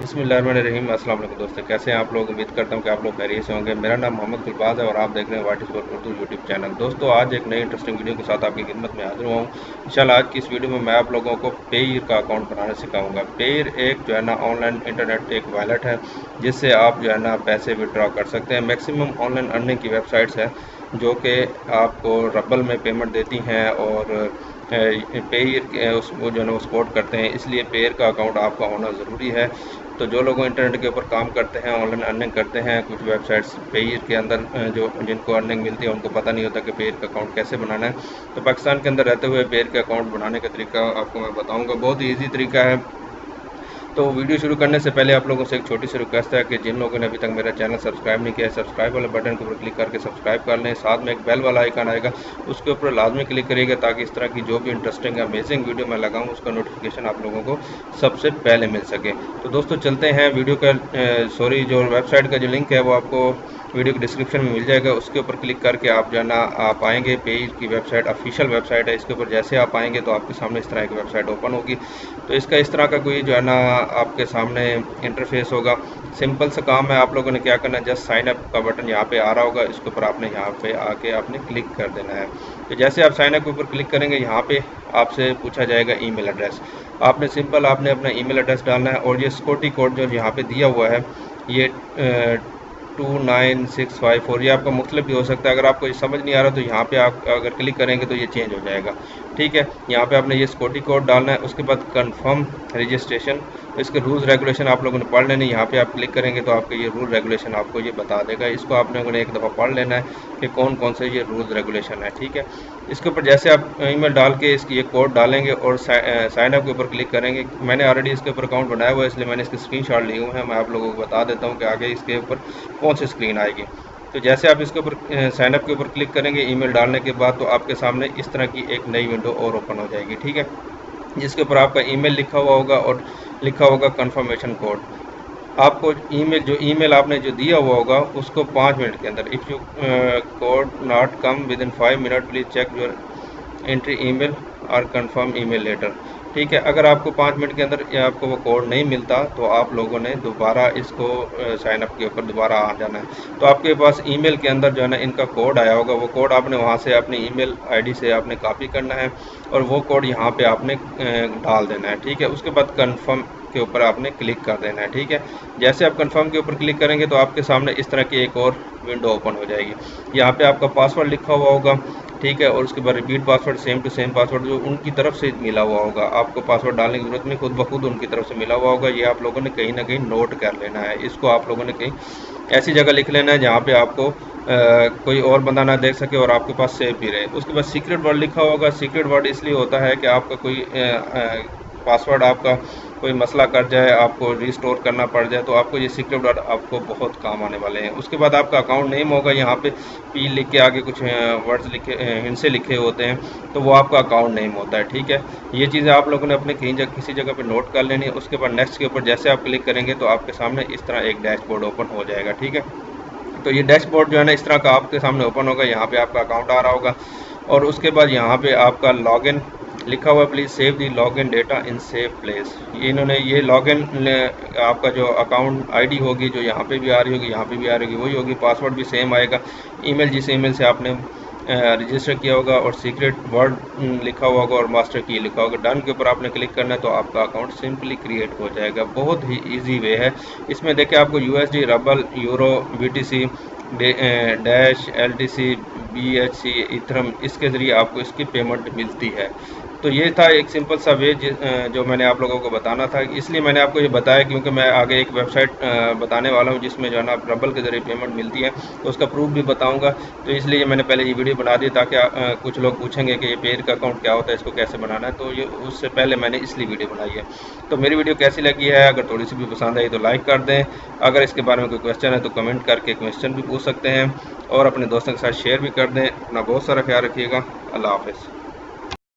बिस्मिल्लाहिर्रहमानिर्रहीम। अस्सलाम वालेकुम दोस्तों, कैसे हैं आप लोग। उम्मीद करता हूं कि आप लोग खैरियत से होंगे। मेरा नाम मोहम्मद गुलबाज है और आप देख रहे हैं what is good Urdu YouTube channel. दोस्तों, आज एक नई इंटरेस्टिंग वीडियो के साथ आपकी खिदमत में हाजिर हुआ हूं। इंशाल्लाह आज की इस वीडियो में मैं आप लोगों को पेयर का अकाउंट बनाना सिखाऊंगा। पेयर एक जो है ना ऑनलाइन इंटरनेट एक वॉलेट है जिससे आप जो है ना पैसे विड्रॉ कर सकते हैं। मैक्सिमम ऑनलाइन अर्निंग की वेबसाइट्स हैं जो कि आपको रबल में पेमेंट देती हैं और पेयर उसको जो है ना वो सपोर्ट करते हैं, इसलिए पेयर का अकाउंट आपका होना ज़रूरी है। तो जो लोग इंटरनेट के ऊपर काम करते हैं, ऑनलाइन अर्निंग करते हैं, कुछ वेबसाइट्स पेयर के अंदर जो जिनको अर्निंग मिलती है उनको पता नहीं होता कि पेयर का अकाउंट कैसे बनाना है। तो पाकिस्तान के अंदर रहते हुए पेयर के अकाउंट बनाने का तरीका आपको मैं बताऊंगा। बहुत ही ईजी तरीका है। तो वीडियो शुरू करने से पहले आप लोगों से एक छोटी सी रिक्वेस्ट है कि जिन लोगों ने अभी तक मेरा चैनल सब्सक्राइब नहीं किया है, सब्सक्राइब वाले बटन के ऊपर क्लिक करके सब्सक्राइब कर लें। साथ में एक बेल वाला आइकन आएगा, उसके ऊपर लाजमी क्लिक करिएगा ताकि इस तरह की जो भी इंटरेस्टिंग अमेजिंग वीडियो मैं लगाऊं उसका नोटिफिकेशन आप लोगों को सबसे पहले मिल सके। तो दोस्तों चलते हैं वीडियो का जो वेबसाइट का जो लिंक है वो आपको वीडियो के डिस्क्रिप्शन में मिल जाएगा। उसके ऊपर क्लिक करके आप जो है ना आप आएंगे, पेज की वेबसाइट ऑफिशियल वेबसाइट है। इसके ऊपर जैसे आप आएंगे तो आपके सामने इस तरह की वेबसाइट ओपन होगी। तो इसका इस तरह का कोई जो है ना आपके सामने इंटरफेस होगा। सिंपल सा काम है, आप लोगों ने क्या करना है, जस्ट साइन अप का बटन यहाँ पे आ रहा होगा, इसके ऊपर आपने यहाँ पे आके आपने क्लिक कर देना है। तो जैसे आप साइन अप के ऊपर क्लिक करेंगे यहाँ पे आपसे पूछा जाएगा ईमेल एड्रेस। आपने आपने अपना ईमेल एड्रेस डालना है और ये सिक्योरिटी कोड जो यहाँ पे दिया हुआ है ये 29654, ये आपका मुख्तलिफ भी हो सकता है। अगर आपको ये समझ नहीं आ रहा तो यहाँ पे आप अगर क्लिक करेंगे तो ये चेंज हो जाएगा। ठीक है, यहाँ पे आपने ये सिक्योरिटी कोड डालना है। उसके बाद कंफर्म रजिस्ट्रेशन, इसके रूल्स रेगुलेशन आप लोगों ने पढ़ लेने। यहाँ पे आप क्लिक करेंगे तो आपके ये रूल रेगुलेशन आपको ये बता देगा। इसको आप लोगों ने एक दफ़ा पढ़ लेना है कि कौन कौन से ये रूल्स रेगुलेशन है। ठीक है, इसके ऊपर जैसे आप ईमेल डाल के इसकी ये कोड डालेंगे और साइन अप के ऊपर क्लिक करेंगे। मैंने ऑलरेडी इसके ऊपर अकाउंट बनाया हुआ है इसलिए मैंने इसके स्क्रीनशॉट लिए हुए हैं। मैं आप लोगों को बता देता हूँ कि आगे इसके ऊपर कौन सी स्क्रीन आएगी। तो जैसे आप इसके ऊपर साइन अप के ऊपर क्लिक करेंगे ईमेल डालने के बाद, तो आपके सामने इस तरह की एक नई विंडो और ओपन हो जाएगी। ठीक है, जिसके ऊपर आपका ईमेल लिखा हुआ होगा और लिखा होगा कंफर्मेशन कोड। आपको ईमेल आपने जो दिया हुआ होगा उसको 5 मिनट के अंदर, if you could not come within 5 minute please check your entry email और कंफर्म ईमेल लेटर। ठीक है, अगर आपको 5 मिनट के अंदर आपको वो कोड नहीं मिलता तो आप लोगों ने दोबारा इसको साइन अप के ऊपर दोबारा आ जाना है। तो आपके पास ईमेल के अंदर जो है ना इनका कोड आया होगा, वो कोड आपने वहाँ से अपनी ईमेल आईडी से आपने कॉपी करना है और वो कोड यहाँ पे आपने डाल देना है। ठीक है, उसके बाद कंफर्म के ऊपर आपने क्लिक कर देना है। ठीक है, जैसे आप कंफर्म के ऊपर क्लिक करेंगे तो आपके सामने इस तरह की एक और विंडो ओपन हो जाएगी। यहाँ पे आपका पासवर्ड लिखा हुआ होगा। ठीक है, और उसके बाद repeat password, same to same password जो उनकी तरफ से मिला हुआ होगा। आपको पासवर्ड डालने की ज़रूरत नहीं, खुद ब खुद उनकी तरफ से मिला हुआ होगा। ये आप लोगों ने कहीं ना कहीं नोट कर लेना है। इसको आप लोगों ने कहीं ऐसी जगह लिख लेना है जहाँ पे आपको कोई और बंदा ना देख सके और आपके पास सेव भी रहे। उसके बाद सीक्रेट वर्ड लिखा होगा। सीक्रेट वर्ड इसलिए होता है कि आपका कोई पासवर्ड आपका कोई मसला कर जाए, आपको रिस्टोर करना पड़ जाए, तो आपको ये सीक्रेट वर्ड आपको बहुत काम आने वाले हैं। उसके बाद आपका अकाउंट नेम होगा, यहाँ पे पी लिख के आगे कुछ वर्ड्स लिखे हिंट से लिखे होते हैं, तो वो आपका अकाउंट नेम होता है। ठीक है, ये चीज़ें आप लोगों ने अपने किसी जगह पे नोट कर लेनी है। उसके बाद नेक्स्ट के ऊपर जैसे आप क्लिक करेंगे तो आपके सामने इस तरह एक डैशबोर्ड ओपन हो जाएगा। ठीक है, तो ये डैशबोर्ड जो है ना इस तरह का आपके सामने ओपन होगा। यहाँ पे आपका अकाउंट आ रहा होगा और उसके बाद यहाँ पे आपका लॉगिन लिखा हुआ, please save the login data in safe place. इन्होंने ये लॉगिन आपका जो अकाउंट आईडी होगी जो यहाँ पे भी आ रही होगी, यहाँ पे भी आ रही होगी, वही होगी। पासवर्ड भी सेम आएगा। ईमेल जिस ईमेल से आपने रजिस्टर किया होगा और सीक्रेट वर्ड लिखा हुआ होगा और मास्टर की लिखा होगा। डन के ऊपर आपने क्लिक करना है तो आपका अकाउंट सिंपली क्रिएट हो जाएगा। बहुत ही इजी वे है। इसमें देखिए आपको USD, rouble, euro, BTC, dash, LTC, BHC, ethereum, इसके ज़रिए आपको इसकी पेमेंट मिलती है। तो ये था एक सिंपल सा वे जो मैंने आप लोगों को बताना था। इसलिए मैंने आपको ये बताया क्योंकि मैं आगे एक वेबसाइट बताने वाला हूँ जिसमें जो है ना रबल के ज़रिए पेमेंट मिलती है, तो उसका प्रूफ भी बताऊँगा। तो इसलिए मैंने पहले ये वीडियो बना दी ताकि कुछ लोग पूछेंगे कि ये पेयर का अकाउंट क्या होता है, इसको कैसे बनाना है, तो ये उससे पहले मैंने इसलिए वीडियो बनाई है। तो मेरी वीडियो कैसी लगी है, अगर थोड़ी सी भी पसंद आई तो लाइक कर दें। अगर इसके बारे में कोई क्वेश्चन है तो कमेंट करके क्वेश्चन भी पूछ सकते हैं और अपने दोस्तों के साथ शेयर भी कर दें। अपना बहुत सारा ख्याल रखिएगा। अल्लाह हाफ़िज़।